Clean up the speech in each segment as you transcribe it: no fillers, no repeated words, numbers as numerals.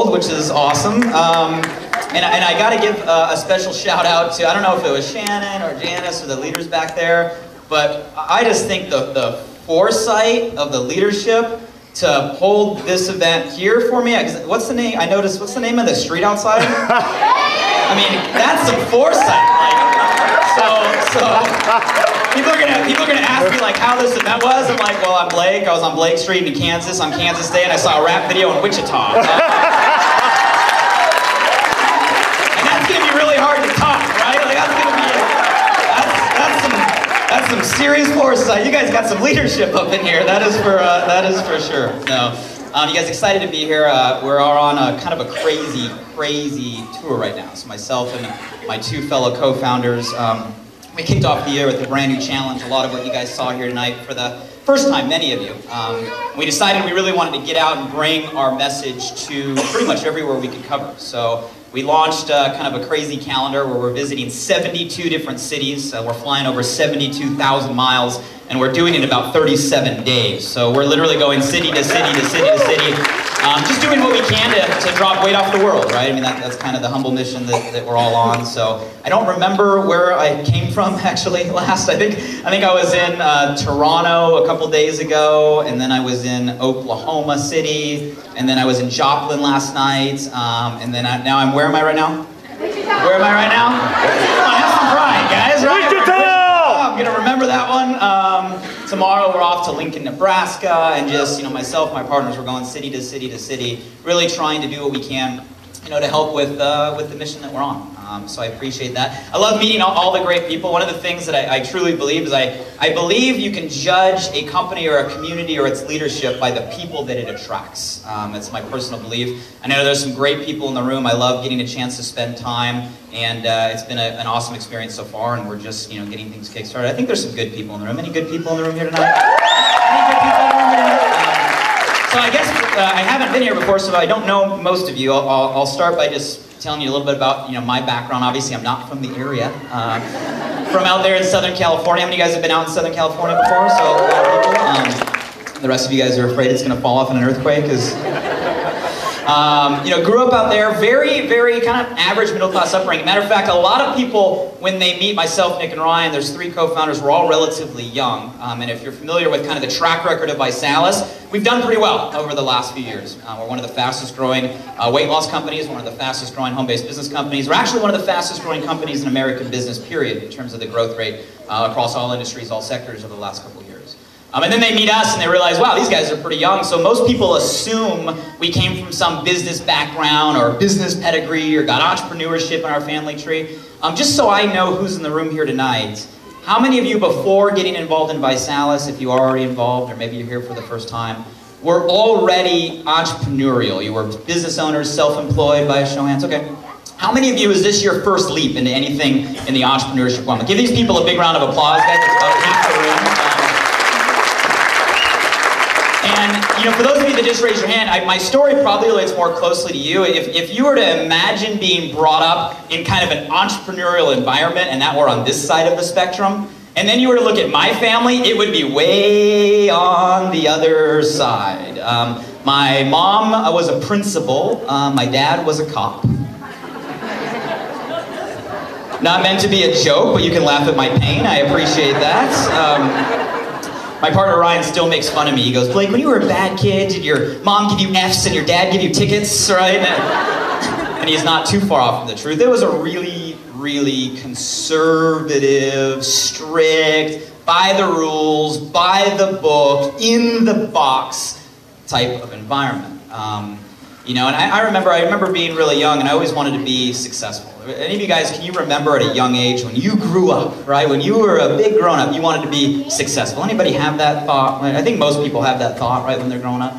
old, which is awesome. And I got to give a special shout out to, I don't know if it was Shannon or Janice or the leaders back there, but I just think the foresight of the leadership to hold this event here for me. What's the name? I noticed, what's the name of the street outside? I mean, that's some foresight. So people are gonna ask me like how this event was. I'm like, well, I'm Blake. I was on Blake Street in Kansas on Kansas Day, and I saw a rap video in Wichita. Really hard to top, right? Like that's gonna be that's some serious foresight. You guys got some leadership up in here. That is for sure. No, you guys excited to be here? We're on a kind of a crazy tour right now. So myself and my two fellow co-founders, we kicked off the year with a brand new challenge. A lot of what you guys saw here tonight for the first time, many of you. We decided we really wanted to get out and bring our message to pretty much everywhere we could cover. So we launched kind of a crazy calendar where we're visiting 72 different cities. We're flying over 72,000 miles, and we're doing it in about 37 days. So we're literally going city to city to city to city, just doing what we can to drop weight off the world, right? I mean, that's kind of the humble mission that we're all on. So I don't remember where I came from actually last. I think I was in Toronto a couple days ago, and then I was in Oklahoma City, and then I was in Joplin last night, and then now I'm, where am I right now? Where am I right now? Come on, have some pride, guys, right? I'm gonna remember that one. Tomorrow we're off to Lincoln, Nebraska, and just, myself, my partners, we're going city to city to city, really trying to do what we can, to help with the mission that we're on. So I appreciate that. I love meeting all the great people. One of the things that I truly believe is I believe you can judge a company or a community or its leadership by the people that it attracts. It's my personal belief. I know there's some great people in the room. I love getting a chance to spend time, and it's been an awesome experience so far, and we're just getting things kick-started. I think there's some good people in the room. Any good people in the room here tonight? Any good people in the room here tonight? So I guess I haven't been here before, so I don't know most of you. I'll start by just telling you a little bit about my background. Obviously, I'm not from the area. From out there in Southern California. How many of you guys have been out in Southern California before? So a lot of people. The rest of you guys are afraid it's going to fall off in an earthquake. Grew up out there, very kind of average middle-class upbringing. Matter of fact, a lot of people, when they meet myself, Nick, and Ryan, there's three co-founders, we're all relatively young. And if you're familiar with kind of the track record of ViSalus, we've done pretty well over the last few years. We're one of the fastest growing weight loss companies, one of the fastest growing home-based business companies. We're actually one of the fastest growing companies in American business, period, in terms of the growth rate across all industries, all sectors over the last couple of years. And then they meet us and they realize, wow, these guys are pretty young. So most people assume we came from some business background or business pedigree or got entrepreneurship in our family tree. Just so I know who's in the room here tonight, how many of you before getting involved in ViSalus, if you are already involved or maybe you're here for the first time, were already entrepreneurial? You were business owners, self-employed, by a show of hands? Okay. How many of you, is this your first leap into anything in the entrepreneurship realm? Give these people a big round of applause, guys. It's about half the room. And for those of you that just raised your hand, my story probably relates more closely to you. If you were to imagine being brought up in kind of an entrepreneurial environment and that were on this side of the spectrum, and then you were to look at my family, it would be way on the other side. My mom was a principal. My dad was a cop. Not meant to be a joke, but you can laugh at my pain. I appreciate that. My partner Ryan still makes fun of me. He goes, Blake, when you were a bad kid, did your mom give you F's and your dad give you tickets, right? And he's not too far off from the truth. It was a really conservative, strict, by the rules, by the book, in the box type of environment. And I remember being really young, and I always wanted to be successful. Any of you guys, can you remember at a young age when you grew up, right? When you were a big grown-up, you wanted to be successful. Anybody have that thought? I think most people have that thought, right, when they're growing up.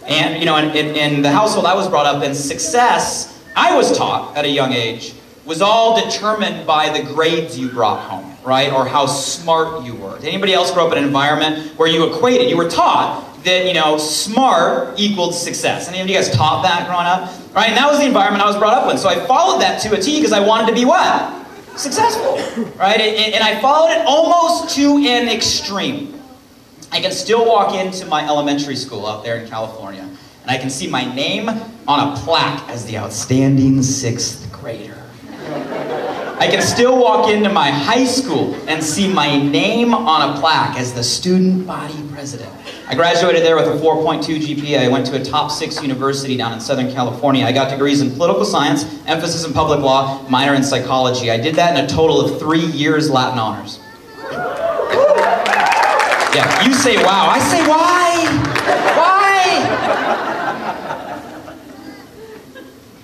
And, in the household I was brought up in, success, I was taught at a young age, was all determined by the grades you brought home, right? Or how smart you were. Did anybody else grow up in an environment where you were taught that, smart equaled success? Any of you guys taught that growing up? Right? And that was the environment I was brought up in. So I followed that to a T because I wanted to be what? Successful. Right? And I followed it almost to an extreme. I can still walk into my elementary school out there in California. and I can see my name on a plaque as the outstanding 6th grader. I can still walk into my high school and see my name on a plaque as the student body president. I graduated there with a 4.2 GPA. I went to a top 6 university down in Southern California. I got degrees in political science, emphasis in public law, minor in psychology. I did that in a total of 3 years Latin honors. Yeah, you say wow. I say why? Why?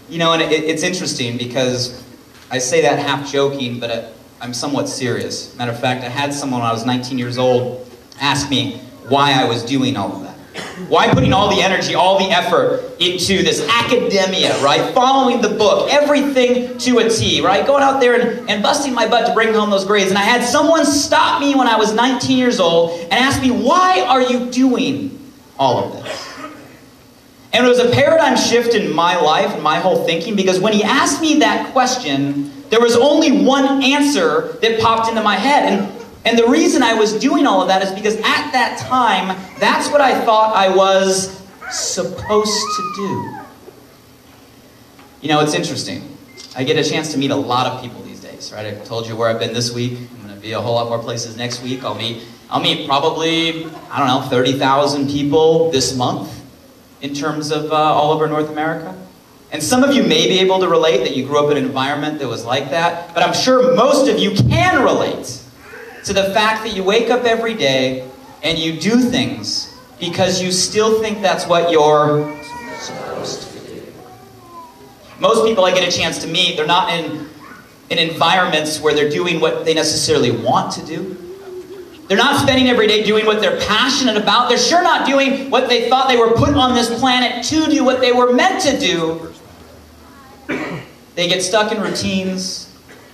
You know, and it's interesting because I say that half joking, but I'm somewhat serious. Matter of fact, I had someone when I was 19 years old ask me why I was doing all of that. Why putting all the energy, all the effort into this academia, right? Following the book, everything to a T, right? Going out there and busting my butt to bring home those grades. And I had someone stop me when I was 19 years old and ask me, why are you doing all of this? And it was a paradigm shift in my life and my whole thinking, because when he asked me that question, there was only one answer that popped into my head. And the reason I was doing all of that is because at that time, that's what I thought I was supposed to do. You know, it's interesting. I get a chance to meet a lot of people these days, right? I told you where I've been this week. I'm going to be a whole lot more places next week. I'll meet probably, I don't know, 30,000 people this month in terms of all over North America. And some of you may be able to relate that you grew up in an environment that was like that, but I'm sure most of you can relate to the fact that you wake up every day and you do things because you still think that's what you're supposed to do. Most people I get a chance to meet, they're not in environments where they're doing what they necessarily want to do. They're not spending every day doing what they're passionate about. They're sure not doing what they thought they were put on this planet to do, what they were meant to do. They get stuck in routines.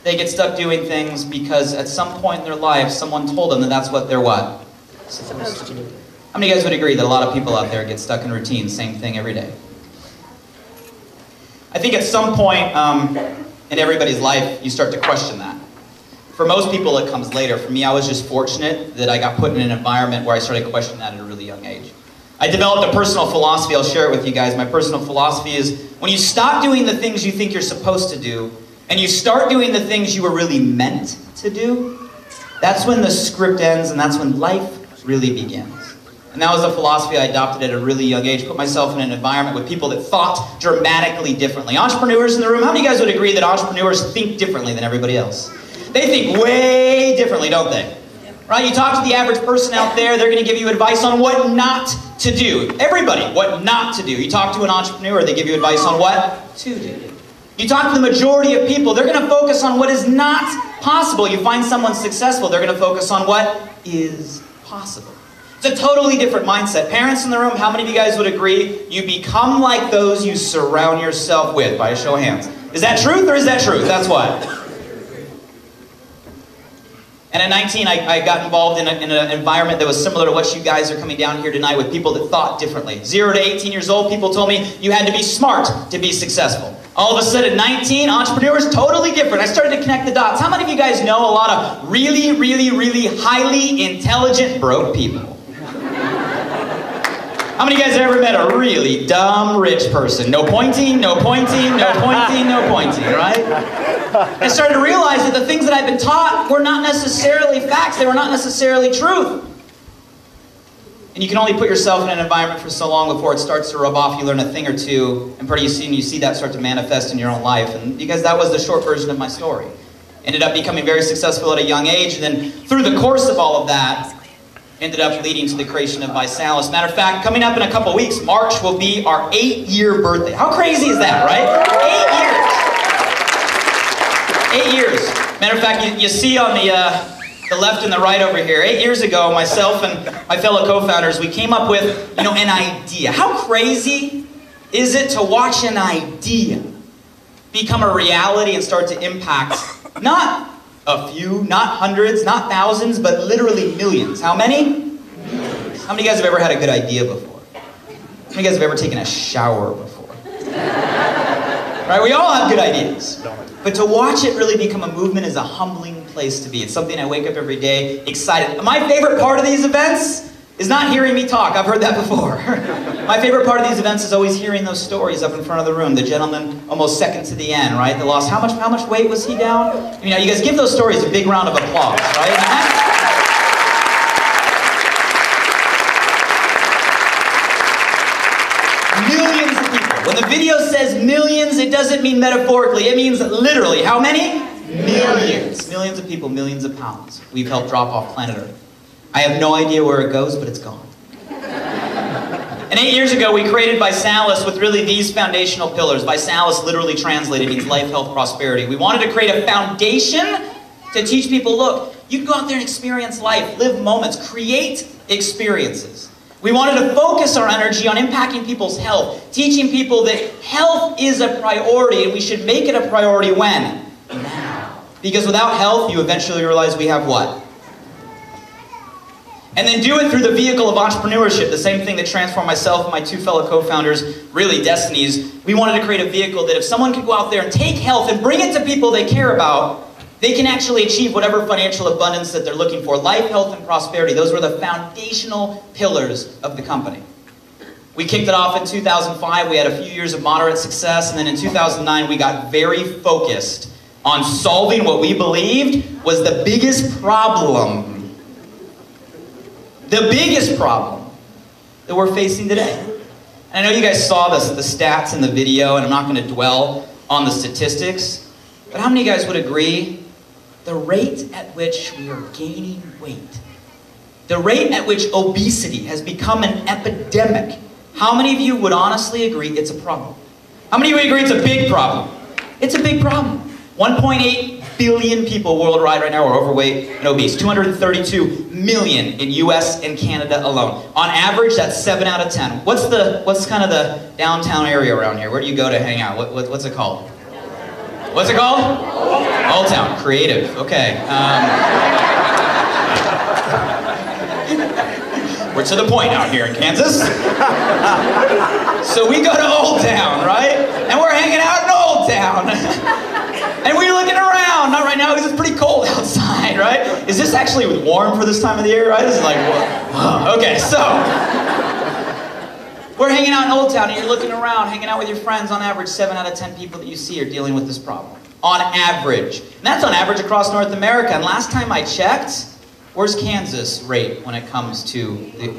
They get stuck doing things because at some point in their life, someone told them that that's what they're what? Supposed to do. How many of you guys would agree that a lot of people out there get stuck in routines, same thing every day? I think at some point in everybody's life, you start to question that. For most people, it comes later. For me, I was just fortunate that I got put in an environment where I started questioning that at a really young age. I developed a personal philosophy. I'll share it with you guys. My personal philosophy is when you stop doing the things you think you're supposed to do, and you start doing the things you were really meant to do, that's when the script ends and that's when life really begins. And that was a philosophy I adopted at a really young age. Put myself in an environment with people that thought dramatically differently. Entrepreneurs in the room, how many of you guys would agree that entrepreneurs think differently than everybody else? They think way differently, don't they? Right? You talk to the average person out there, they're going to give you advice on what not to do. Everybody, what not to do. You talk to an entrepreneur, they give you advice on what to do. You talk to the majority of people, they're going to focus on what is not possible. You find someone successful, they're going to focus on what is possible. It's a totally different mindset. Parents in the room, how many of you guys would agree you become like those you surround yourself with? By a show of hands. Is that truth or is that truth? That's what. And at 19, I got involved in an environment that was similar to what you guys are coming down here tonight with people that thought differently. 0 to 18 years old, people told me you had to be smart to be successful. All of a sudden, 19, entrepreneurs, totally different. I started to connect the dots. How many of you guys know a lot of really, really, really highly intelligent broke people? How many of you guys have ever met a really dumb rich person? No pointing, no pointing, no pointing, no pointing, right? I started to realize that the things that I've been taught were not necessarily facts. They were not necessarily truth. And you can only put yourself in an environment for so long before it starts to rub off. You learn a thing or two, and pretty soon you see that start to manifest in your own life. And because that was the short version of my story. Ended up becoming very successful at a young age, and then through the course of all of that, ended up leading to the creation of Visalis. Matter of fact, coming up in a couple weeks, March will be our 8-year birthday. How crazy is that, right? 8 years. 8 years. Matter of fact, you see on the left and the right over here, 8 years ago, myself and my fellow co-founders, we came up with, an idea. How crazy is it to watch an idea become a reality and start to impact not a few, not hundreds, not thousands, but literally millions. How many? How many of you guys have ever had a good idea before? How many of you guys have ever taken a shower before? Right, we all have good ideas. But to watch it really become a movement is a humbling place to be. It's something I wake up every day excited. My favorite part of these events is not hearing me talk. I've heard that before. My favorite part of these events is always hearing those stories up in front of the room. The gentleman almost second to the end, right? The lost, how much weight was he down? You know, you guys give those stories a big round of applause, right? Millions of people. When the video says millions, it doesn't mean metaphorically. It means literally. How many? Millions. Millions of people, millions of pounds we've helped drop off planet Earth. I have no idea where it goes, but it's gone. And 8 years ago, we created Visalis with really these foundational pillars. Visalis literally translated means life, health, prosperity. We wanted to create a foundation to teach people, look, you can go out there and experience life, live moments, create experiences. We wanted to focus our energy on impacting people's health, teaching people that health is a priority, and we should make it a priority when? Now. Because without health, you eventually realize we have what? And then do it through the vehicle of entrepreneurship, the same thing that transformed myself and my two fellow co-founders, really destinies. We wanted to create a vehicle that if someone could go out there and take health and bring it to people they care about, they can actually achieve whatever financial abundance that they're looking for. Life, health, and prosperity. Those were the foundational pillars of the company. We kicked it off in 2005. We had a few years of moderate success. And then in 2009, we got very focused on solving what we believed was the biggest problem. The biggest problem that we're facing today. And I know you guys saw the stats in the video, and I'm not going to dwell on the statistics, but how many of you guys would agree the rate at which we are gaining weight, the rate at which obesity has become an epidemic, how many of you would honestly agree it's a problem? How many of you would agree it's a big problem? It's a big problem. 1.8 billion people worldwide right now are overweight and obese. 232 million in US and Canada alone. On average, that's 7 out of 10. What's kind of the downtown area around here? Where do you go to hang out? What's it called? What's it called? Old Town. Creative. Okay. We're to the point out here in Kansas. So we go to Old Town, right? And we're hanging out in Old Town. And we're looking around, not right now because it's pretty cold outside, right? Is this actually warm for this time of the year, right? This is like, whoa. Okay, so we're hanging out in Old Town and you're looking around, hanging out with your friends. On average, 7 out of 10 people that you see are dealing with this problem. On average. And that's on average across North America. And last time I checked, where's Kansas rate when it comes to the...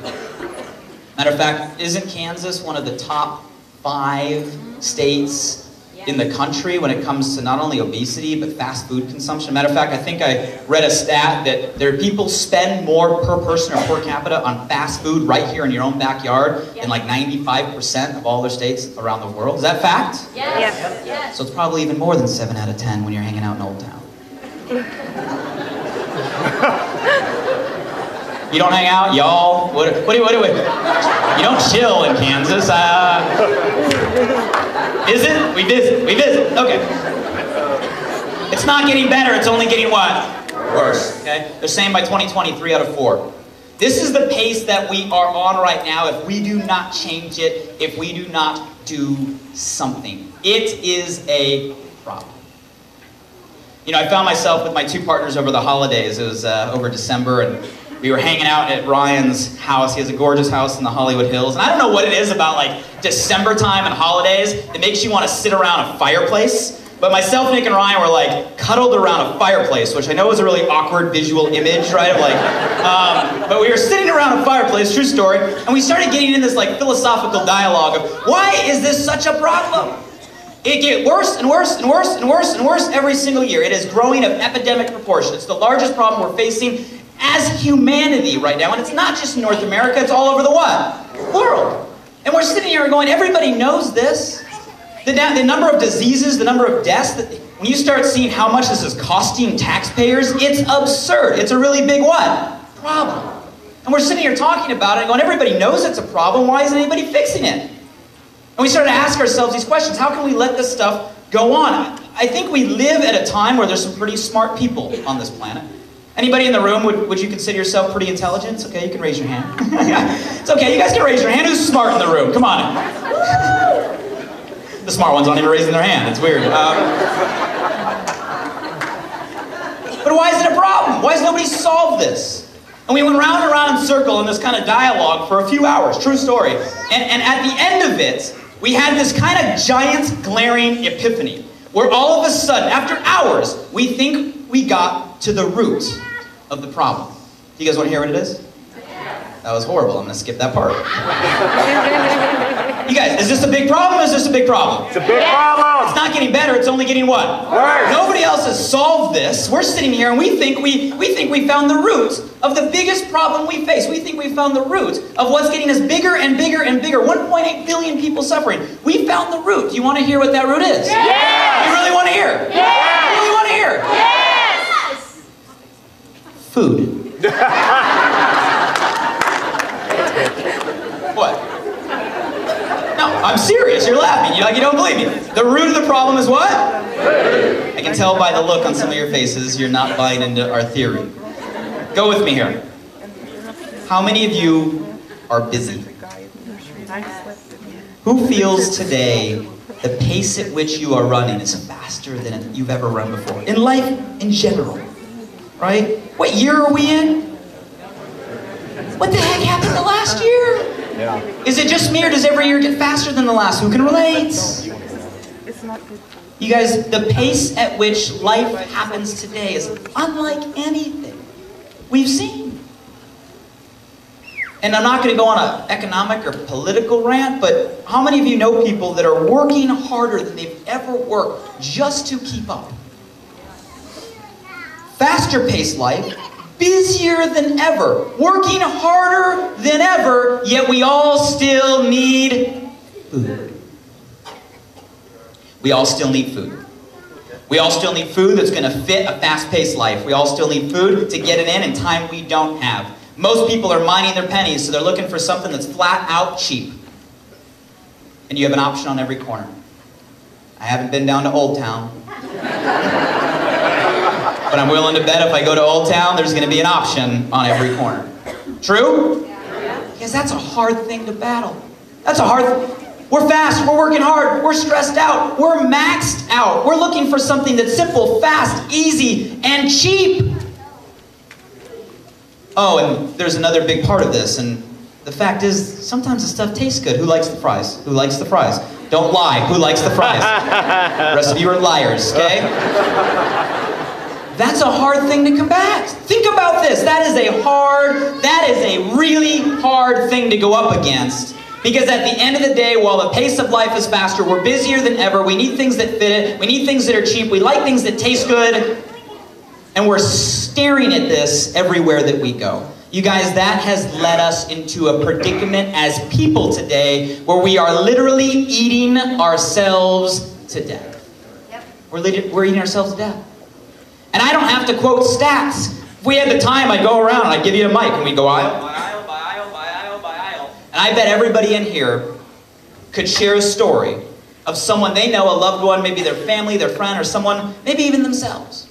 Matter of fact, isn't Kansas one of the top 5 states in the country when it comes to not only obesity, but fast food consumption? Matter of fact, I think I read a stat that there are people spend more per person or per capita on fast food right here in your own backyard than like 95% of all other states around the world. Is that fact? Yes. Yes. So it's probably even more than 7 out of 10 when you're hanging out in Old Town. You don't hang out, y'all? What do you don't chill in Kansas. Is it? We visit. Okay. It's not getting better, it's only getting what? Worse. Okay? They're saying by 2020, 3 out of 4. This is the pace that we are on right now if we do not change it, if we do not do something. It is a problem. You know, I found myself with my two partners over the holidays. It was over December, and we were hanging out at Ryan's house. He has a gorgeous house in the Hollywood Hills. And I don't know what it is about like December time and holidays that makes you want to sit around a fireplace. But myself, Nick, and Ryan were like cuddled around a fireplace, which I know is a really awkward visual image, right? Of like, but we were sitting around a fireplace, true story, and we started getting in this like philosophical dialogue of why is this such a problem? It gets worse and worse and worse and worse and worse every single year. It is growing of epidemic proportion. It's the largest problem we're facing as humanity right now, and it's not just in North America, it's all over the what? World. And we're sitting here going, everybody knows this. The number of diseases, the number of deaths, when you start seeing how much this is costing taxpayers, it's absurd. It's a really big what? Problem. And we're sitting here talking about it and going, everybody knows it's a problem, why isn't anybody fixing it? And we started to ask ourselves these questions, how can we let this stuff go on? I think we live at a time where there's some pretty smart people on this planet. Anybody in the room, would you consider yourself pretty intelligent? It's okay, you can raise your hand. It's okay, you guys can raise your hand. Who's smart in the room? Come on. The smart ones aren't even raising their hand. It's weird. But why is it a problem? Why has nobody solved this? And we went round and round in circle in this kind of dialogue for a few hours, true story. And at the end of it, we had this kind of giant glaring epiphany, where all of a sudden, after hours, we think we got to the root of the problem. Do you guys want to hear what it is? That was horrible. I'm going to skip that part. You guys, is this a big problem or is this a big problem? It's a big problem. It's not getting better, it's only getting what? Worse. Nobody else has solved this. We're sitting here and we think we found the root of the biggest problem we face. We think we found the root of what's getting us bigger and bigger and bigger. 1.8 billion people suffering. We found the root. Do you want to hear what that root is? Yes. You really want to hear? Yes. You really want to hear? Yes. Food. What? No, I'm serious. You're laughing. You don't believe me. The root of the problem is what? I can tell by the look on some of your faces you're not buying into our theory. Go with me here. How many of you are busy? Who feels today the pace at which you are running is faster than you've ever run before? In life in general, right? What year are we in? What the heck happened the last year? Yeah. Is it just me or does every year get faster than the last? Who can relate? You guys, the pace at which life happens today is unlike anything we've seen. And I'm not going to go on an economic or political rant, but how many of you know people that are working harder than they've ever worked just to keep up? Faster paced life, busier than ever, working harder than ever, yet we all still need food. We all still need food. We all still need food that's going to fit a fast-paced life. We all still need food to get it in time we don't have. Most people are minding their pennies, so they're looking for something that's flat out cheap. And you have an option on every corner. I haven't been down to Old Town. But I'm willing to bet if I go to Old Town, there's going to be an option on every corner. True? Because that's a hard thing to battle. That's a hard thing. We're fast, we're working hard, we're stressed out, we're maxed out. We're looking for something that's simple, fast, easy, and cheap. Oh, and there's another big part of this, and the fact is, sometimes the stuff tastes good. Who likes the fries? Who likes the fries? Don't lie. Who likes the fries? The rest of you are liars, okay? That's a hard thing to combat. Think about this. That is a really hard thing to go up against. Because at the end of the day, while the pace of life is faster, we're busier than ever. We need things that fit it. We need things that are cheap. We like things that taste good. And we're staring at this everywhere that we go. You guys, that has led us into a predicament as people today where we are literally eating ourselves to death. Yep. We're eating ourselves to death. And I don't have to quote stats. If we had the time, I'd go around and I'd give you a mic and we'd go aisle by aisle by aisle by aisle by aisle. And I bet everybody in here could share a story of someone they know, a loved one, maybe their family, their friend, or someone, maybe even themselves,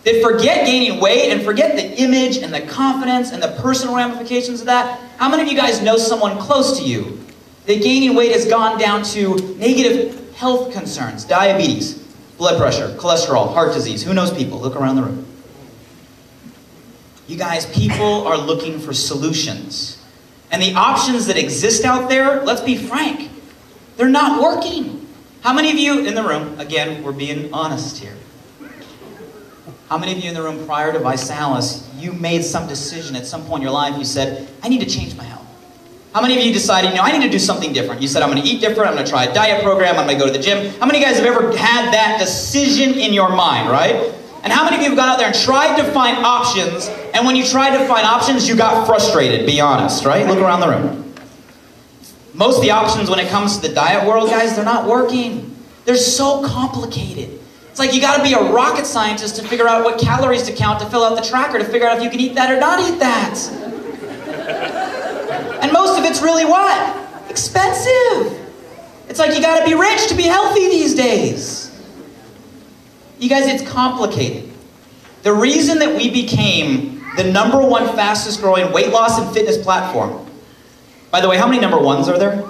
that forget gaining weight and forget the image and the confidence and the personal ramifications of that. How many of you guys know someone close to you that gaining weight has gone down to negative health concerns, diabetes, blood pressure, cholesterol, heart disease? Who knows people? Look around the room. You guys, people are looking for solutions. And the options that exist out there, let's be frank, they're not working. How many of you in the room, again, we're being honest here. How many of you in the room prior to Visalis, you made some decision at some point in your life, you said, I need to change my health? How many of you decided, I need to do something different? You said, I'm going to eat different, I'm going to try a diet program, I'm going to go to the gym. How many of you guys have ever had that decision in your mind, right? And how many of you have gone out there and tried to find options, and when you tried to find options, you got frustrated, be honest, right? Look around the room. Most of the options when it comes to the diet world, guys, they're not working. They're so complicated. It's like you got to be a rocket scientist to figure out what calories to count, to fill out the tracker, to figure out if you can eat that or not eat that. And most of it's really what? Expensive. It's like you got to be rich to be healthy these days. You guys, it's complicated. The reason that we became the #1 fastest growing weight loss and fitness platform. By the way, how many #1s are there?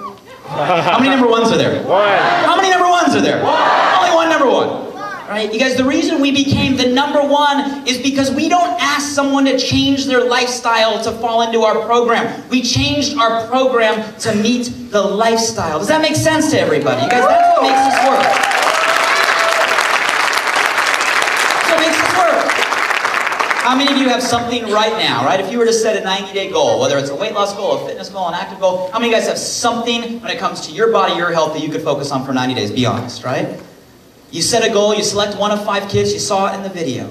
How many #1s are there? One. How many #1s are there? One. Only one #1. Right? You guys, the reason we became the #1 is because because we don't ask someone to change their lifestyle to fall into our program. We changed our program to meet the lifestyle. Does that make sense to everybody? You guys, that's what makes this work. That's what makes this work. How many of you have something right now, right? If you were to set a 90-day goal, whether it's a weight loss goal, a fitness goal, an active goal, how many of you guys have something when it comes to your body, your health, that you could focus on for 90 days? Be honest, right? You set a goal, you select one of 5 kids, you saw it in the video.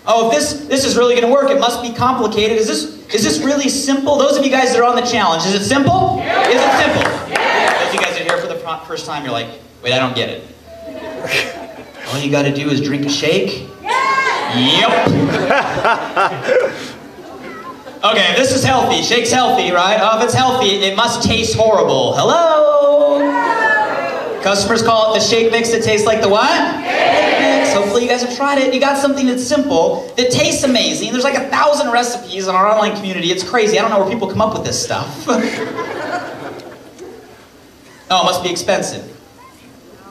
Oh, this is really going to work. It must be complicated. Is this really simple? Those of you guys that are on the challenge, is it simple? Yeah. Is it simple? Yeah. Those of you guys that are here for the first time, you're like, wait, I don't get it. All you got to do is drink a shake? Yep. Okay, this is healthy. Shake's healthy, right? Oh, if it's healthy, it must taste horrible. Hello? Customers call it the shake mix that tastes like the what? Shake mix. Hopefully you guys have tried it. You got something that's simple, that tastes amazing. There's like 1,000 recipes in our online community. It's crazy. I don't know where people come up with this stuff. Oh, it must be expensive.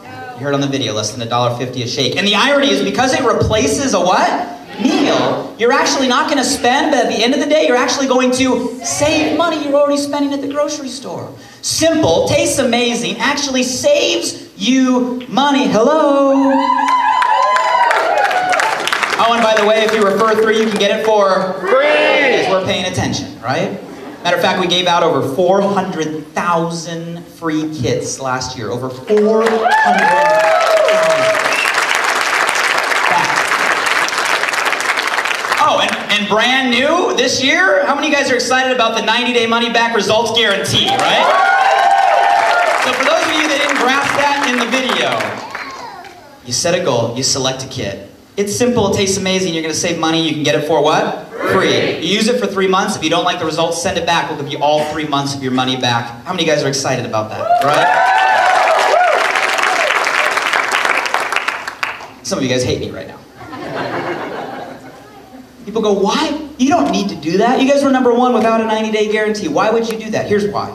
You heard on the video, less than $1.50 a shake. And the irony is, because it replaces a what? Meal, you're actually not going to spend, but at the end of the day, you're actually going to save money you're already spending at the grocery store. Simple, tastes amazing, actually saves you money. Hello? Oh, and by the way, if you refer 3, you can get it for free. Because we're paying attention, right? Matter of fact, we gave out over 400,000 free kits last year. Over 400,000. Oh, and brand new this year, how many of you guys are excited about the 90-day money-back results guarantee, right? So for those of you that didn't grasp that in the video, you set a goal, you select a kit. It's simple, it tastes amazing, you're going to save money, you can get it for what? Free. You use it for 3 months. If you don't like the results, send it back. We'll give you all 3 months of your money back. How many of you guys are excited about that, right? Some of you guys hate me right now. People go, why? You don't need to do that. You guys were #1 without a 90-day guarantee. Why would you do that? Here's why.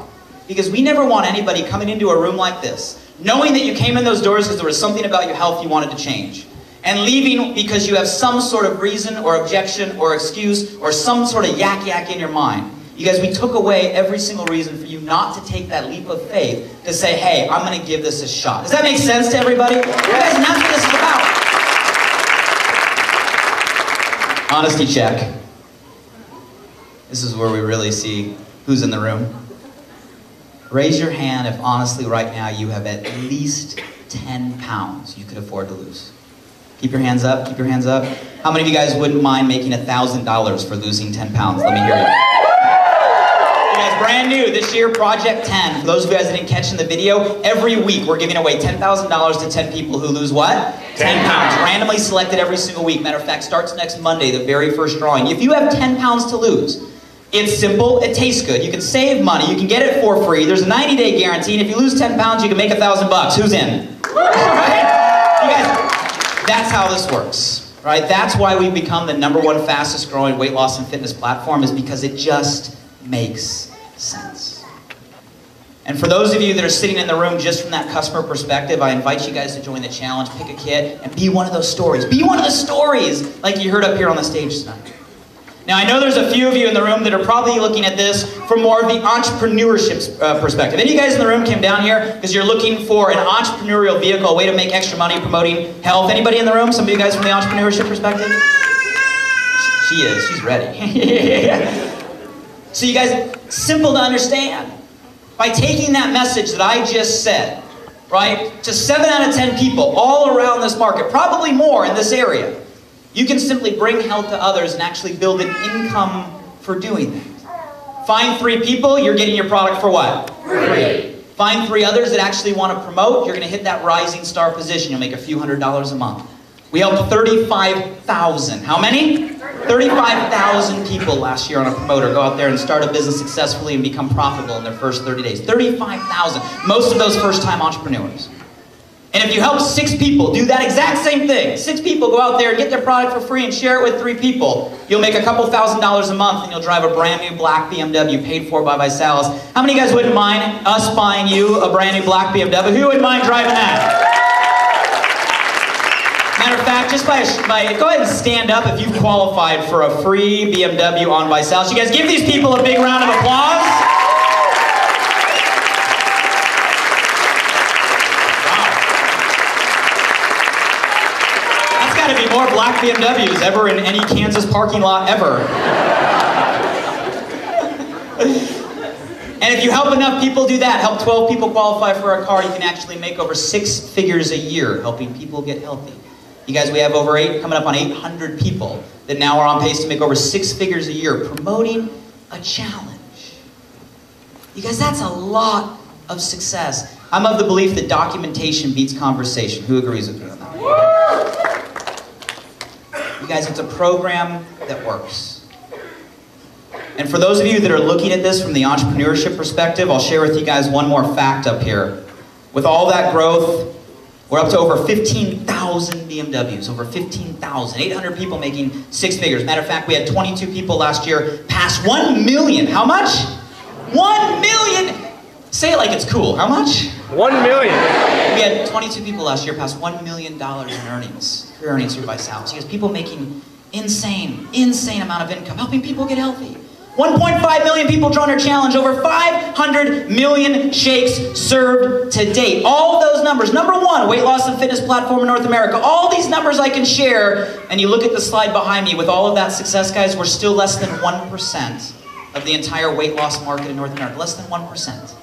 Because we never want anybody coming into a room like this, knowing that you came in those doors because there was something about your health you wanted to change, and leaving because you have some sort of reason or objection or excuse or some sort of yak in your mind. You guys, we took away every single reason for you not to take that leap of faith to say, hey, I'm going to give this a shot. Does that make sense to everybody? You guys, and that's what this is about. Honesty check. This is where we really see who's in the room. Raise your hand if honestly right now you have at least 10 pounds you could afford to lose. Keep your hands up, keep your hands up. How many of you guys wouldn't mind making $1,000 for losing 10 pounds? Let me hear you. You guys, brand new this year, Project 10. For those of you guys that didn't catch in the video, every week we're giving away $10,000 to 10 people who lose what? 10 pounds. Randomly selected every single week. Matter of fact, starts next Monday, the very first drawing. If you have 10 pounds to lose, it's simple, it tastes good. You can save money, you can get it for free. There's a 90-day guarantee, and if you lose 10 pounds, you can make $1,000. Who's in? Right? You guys, that's how this works, right? That's why we've become the #1 fastest growing weight loss and fitness platform, is because it just makes sense. And for those of you that are sitting in the room just from that customer perspective, I invite you guys to join the challenge, pick a kit, and be one of those stories. Be one of the stories like you heard up here on the stage tonight. Now, I know there's a few of you in the room that are probably looking at this from more of the entrepreneurship perspective. Any of you guys in the room came down here because you're looking for an entrepreneurial vehicle, a way to make extra money promoting health? Anybody in the room? Some of you guys from the entrepreneurship perspective? She is. She's ready. So you guys, simple to understand. By taking that message that I just said, right, to 7 out of 10 people all around this market, probably more in this area, you can simply bring health to others and actually build an income for doing that. Find 3 people, you're getting your product for what? Free. Find 3 others that actually want to promote, you're going to hit that rising star position. You'll make a few $100s a month. We helped 35,000. How many? 35,000 people last year on a promoter go out there and start a business successfully and become profitable in their first 30 days. 35,000. Most of those first-time entrepreneurs. And if you help 6 people do that exact same thing, 6 people go out there and get their product for free and share it with 3 people, you'll make a couple $1,000s a month and you'll drive a brand new black BMW paid for by Visalis. How many of you guys wouldn't mind us buying you a brand new black BMW? Who would mind driving that? Matter of fact, just by go ahead and stand up if you've qualified for a free BMW on by Sal. So you guys give these people a big round of applause. That's got to be more black BMWs ever in any Kansas parking lot ever. And if you help enough people do that, help 12 people qualify for a car, you can actually make over 6 figures a year helping people get healthy. You guys, we have coming up on 800 people that now are on pace to make over 6 figures a year promoting a challenge. You guys, that's a lot of success. I'm of the belief that documentation beats conversation. Who agrees with me on that? You guys, it's a program that works. And for those of you that are looking at this from the entrepreneurship perspective, I'll share with you guys one more fact up here. With all that growth, we're up to over 15,000 BMWs, over 15,000. 800 people making 6 figures. Matter of fact, we had 22 people last year pass 1 million. How much? 1 million! Say it like it's cool. How much? 1 million. We had 22 people last year pass $1 million in earnings. Career earnings through by Sal. So you guys, people making insane amount of income, helping people get healthy. 1.5 million people joined our challenge, over 500 million shakes served to date. All of those numbers, #1 weight loss and fitness platform in North America. All these numbers I can share, and you look at the slide behind me, with all of that success, guys, we're still less than 1% of the entire weight loss market in North America. Less than 1%.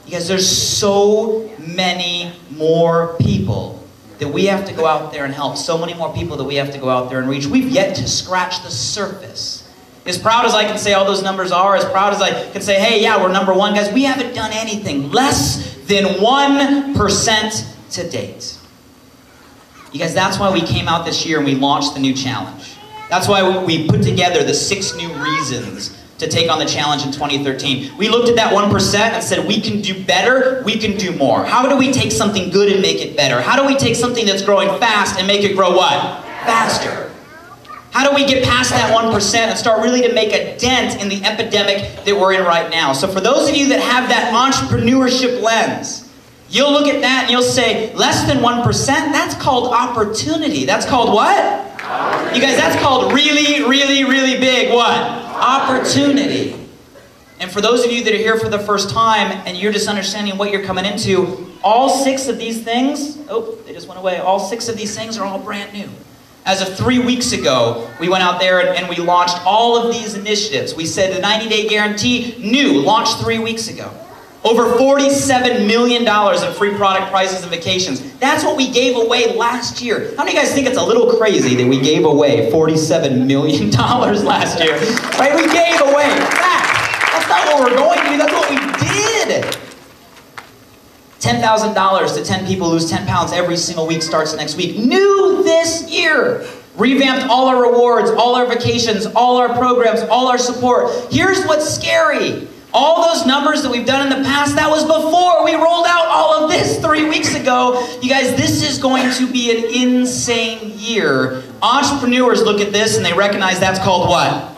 You guys, there's so many more people that we have to go out there and help. So many more people that we have to go out there and reach. We've yet to scratch the surface. As proud as I can say all those numbers are, as proud as I can say, hey, yeah, we're #1, guys, we haven't done anything. Less than 1% to date. You guys, that's why we came out this year and we launched the new challenge. That's why we put together the 6 new reasons to take on the challenge in 2013. We looked at that 1% and said, we can do better, we can do more. How do we take something good and make it better? How do we take something that's growing fast and make it grow what? Faster. How do we get past that 1% and start really to make a dent in the epidemic that we're in right now? So for those of you that have that entrepreneurship lens, you'll look at that and you'll say, less than 1%, that's called opportunity. That's called what? You guys, that's called really, really, really big what? Opportunity. And for those of you that are here for the first time and you're just understanding what you're coming into, all 6 of these things, oh, they just went away. All 6 of these things are all brand new. As of 3 weeks ago, we went out there and we launched all of these initiatives. We said the 90-day guarantee, new, launched 3 weeks ago. Over $47 million in free product prices and vacations. That's what we gave away last year. How many of you guys think it's a little crazy that we gave away $47 million last year? Right? We gave away that. That's not what we're going to do. That's what we did. $10,000 to 10 people lose 10 pounds every single week starts next week. New this year. Revamped all our rewards, all our vacations, all our programs, all our support. Here's what's scary. All those numbers that we've done in the past, that was before we rolled out all of this 3 weeks ago. You guys, this is going to be an insane year. Entrepreneurs look at this and they recognize that's called what?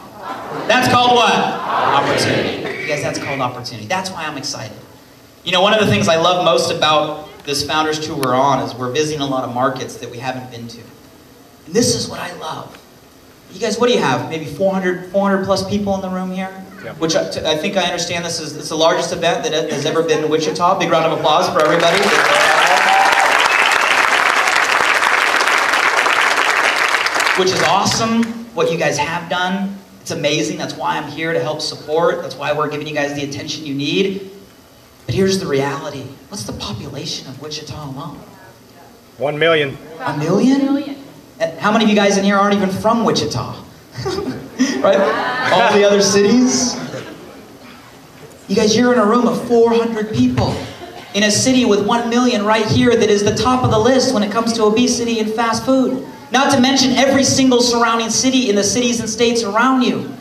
That's called what? Opportunity. You guys, that's called opportunity. That's why I'm excited. You know, one of the things I love most about this Founders Tour we're on is we're visiting a lot of markets that we haven't been to. And this is what I love. You guys, what do you have? Maybe 400 plus people in the room here? Yeah. Which I think I understand this is it's the largest event that has ever been in Wichita. Big round of applause for everybody. Which is awesome, what you guys have done. It's amazing. That's why I'm here to help support. That's why we're giving you guys the attention you need. But here's the reality. What's the population of Wichita alone? 1 million. 1 million? 1 million. How many of you guys in here aren't even from Wichita? Right? All the other cities? You guys, you're in a room of 400 people. In a city with 1 million right here that is the top of the list when it comes to obesity and fast food. Not to mention every single surrounding city in the cities and states around you.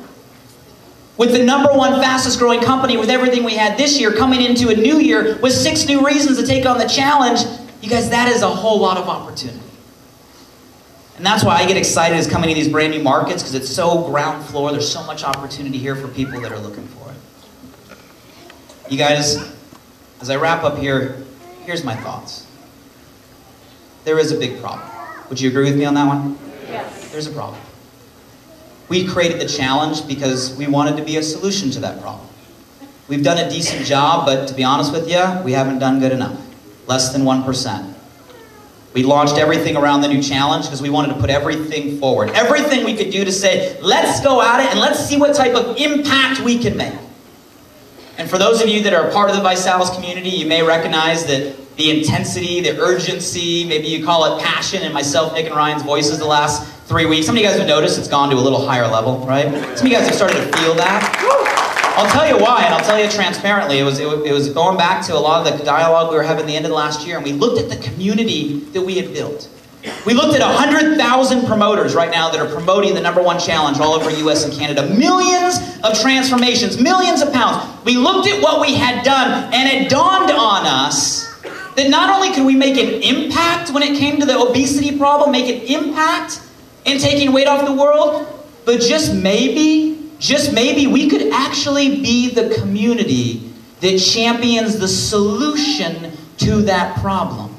With the #1 fastest growing company, with everything we had this year, coming into a new year with 6 new reasons to take on the challenge, you guys, that is a whole lot of opportunity. And that's why I get excited as coming to these brand new markets, because it's so ground floor. There's so much opportunity here for people that are looking for it. You guys, as I wrap up here, here's my thoughts. There is a big problem. Would you agree with me on that one? Yes. There's a problem. We created the challenge because we wanted to be a solution to that problem. We've done a decent job, but to be honest with you, we haven't done good enough. Less than 1%. We launched everything around the new challenge because we wanted to put everything forward. Everything we could do to say, let's go at it and let's see what type of impact we can make. And for those of you that are a part of the Visalis community, you may recognize that the intensity, the urgency, maybe you call it passion, in myself, Nick, and Ryan's voices the last 3 weeks. Some of you guys have noticed it's gone to a little higher level, right? Some of you guys have started to feel that. I'll tell you why, and I'll tell you transparently. It was going back to a lot of the dialogue we were having at the end of the last year, and we looked at the community that we had built. We looked at 100,000 promoters right now that are promoting the #1 challenge all over US and Canada. Millions of transformations, millions of pounds. We looked at what we had done, and it dawned on us that not only could we make an impact when it came to the obesity problem, make an impact in taking weight off the world, but just maybe we could actually be the community that champions the solution to that problem.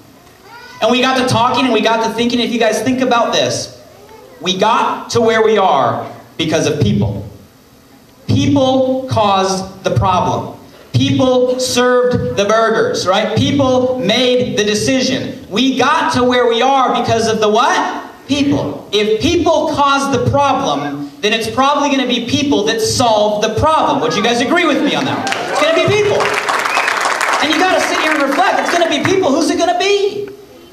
And we got to talking and we got to thinking, if you guys think about this, we got to where we are because of people. People caused the problem. People served the burgers, right? People made the decision. We got to where we are because of the what? People. If people cause the problem, then it's probably going to be people that solve the problem. Would you guys agree with me on that one? It's going to be people. And you got to sit here and reflect. It's going to be people. Who's it going to be?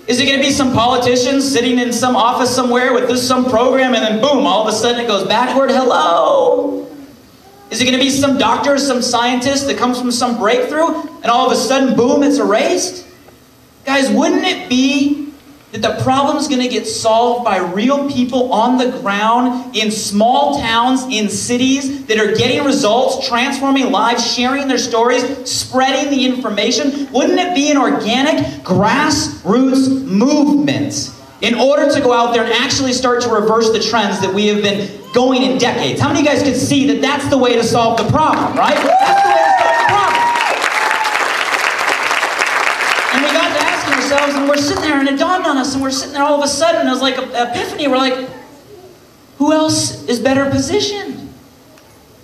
Is it going to be some politicians sitting in some office somewhere with some program and then boom, all of a sudden it goes backward? Hello? Is it going to be some doctor, some scientist that comes from some breakthrough and all of a sudden, boom, it's erased? Guys, wouldn't it be that the problem's going to get solved by real people on the ground in small towns, in cities that are getting results, transforming lives, sharing their stories, spreading the information? Wouldn't it be an organic grassroots movement in order to go out there and actually start to reverse the trends that we have been going in decades? How many of you guys can see that that's the way to solve the problem, right? That's the way to solve the problem. And we got to asking ourselves, and we're sitting there, and it dawned on us, and we're sitting there all of a sudden, and it was like an epiphany. We're like, who else is better positioned?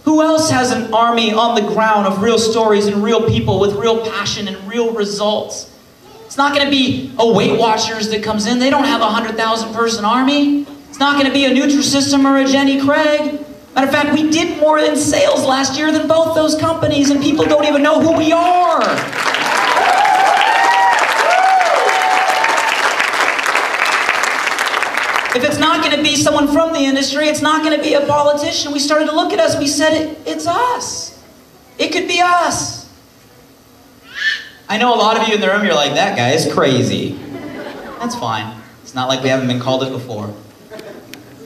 Who else has an army on the ground of real stories and real people with real passion and real results? It's not going to be a Weight Watchers that comes in. They don't have a 100,000 person army. It's not going to be a Nutrisystem or a Jenny Craig. Matter of fact, we did more in sales last year than both those companies, and people don't even know who we are. If it's not going to be someone from the industry, it's not going to be a politician. We started to look at us, we said, it's us. It could be us. I know a lot of you in the room, you're like, that guy is crazy. That's fine. It's not like we haven't been called it before.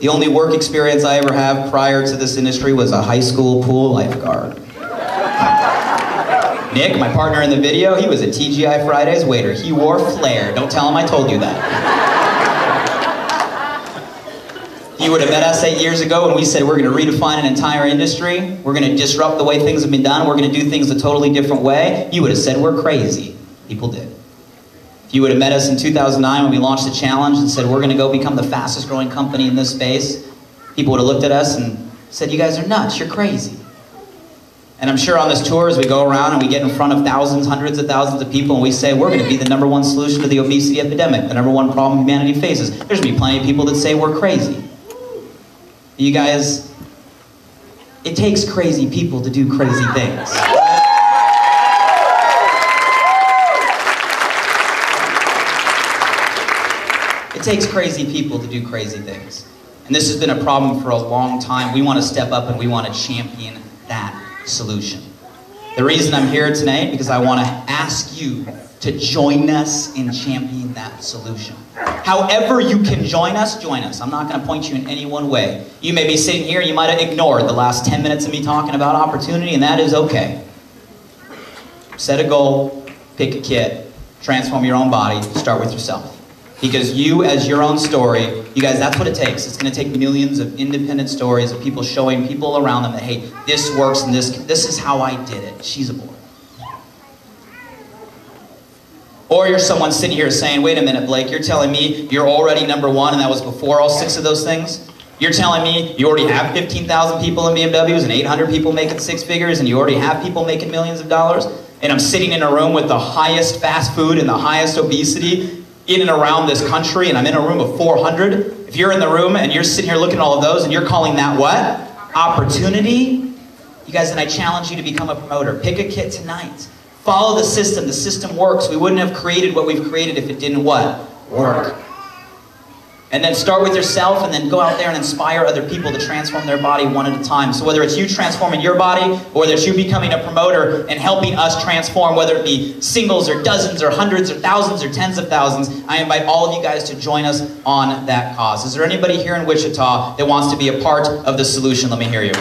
The only work experience I ever had prior to this industry was a high school pool lifeguard. Nick, my partner in the video, he was a TGI Fridays waiter. He wore flair. Don't tell him I told you that. You would have met us 8 years ago when we said we're going to redefine an entire industry. We're going to disrupt the way things have been done. We're going to do things a totally different way. You would have said we're crazy. People did. If you would have met us in 2009 when we launched the challenge and said we're going to go become the fastest growing company in this space, people would have looked at us and said, you guys are nuts. You're crazy. And I'm sure on this tour as we go around and we get in front of thousands, hundreds of thousands of people and we say we're going to be the #1 solution to the obesity epidemic, the #1 problem humanity faces, there's going to be plenty of people that say we're crazy. You guys, it takes crazy people to do crazy things. It takes crazy people to do crazy things. And this has been a problem for a long time. We want to step up and we want to champion that solution. The reason I'm here tonight, because I want to ask you to join us in championing that solution. However you can join us, join us. I'm not going to point you in any one way. You may be sitting here, you might have ignored the last 10 minutes of me talking about opportunity, and that is okay. Set a goal, pick a kit, transform your own body, start with yourself. Because you, as your own story, you guys, that's what it takes. It's going to take millions of independent stories of people showing people around them that, hey, this works and this is how I did it. She's a boy. Or you're someone sitting here saying, wait a minute, Blake, you're telling me you're already number one and that was before all 6 of those things? You're telling me you already have 15,000 people in BMWs and 800 people making 6 figures and you already have people making millions of dollars? And I'm sitting in a room with the highest fast food and the highest obesity in and around this country, and I'm in a room of 400. If you're in the room and you're sitting here looking at all of those and you're calling that what? Opportunity? You guys, and I challenge you to become a promoter. Pick a kit tonight. Follow the system. The system works. We wouldn't have created what we've created if it didn't what? Work. And then start with yourself and then go out there and inspire other people to transform their body one at a time. So whether it's you transforming your body or whether it's you becoming a promoter and helping us transform, whether it be singles or dozens or hundreds or thousands or tens of thousands, I invite all of you guys to join us on that cause. Is there anybody here in Wichita that wants to be a part of the solution? Let me hear you.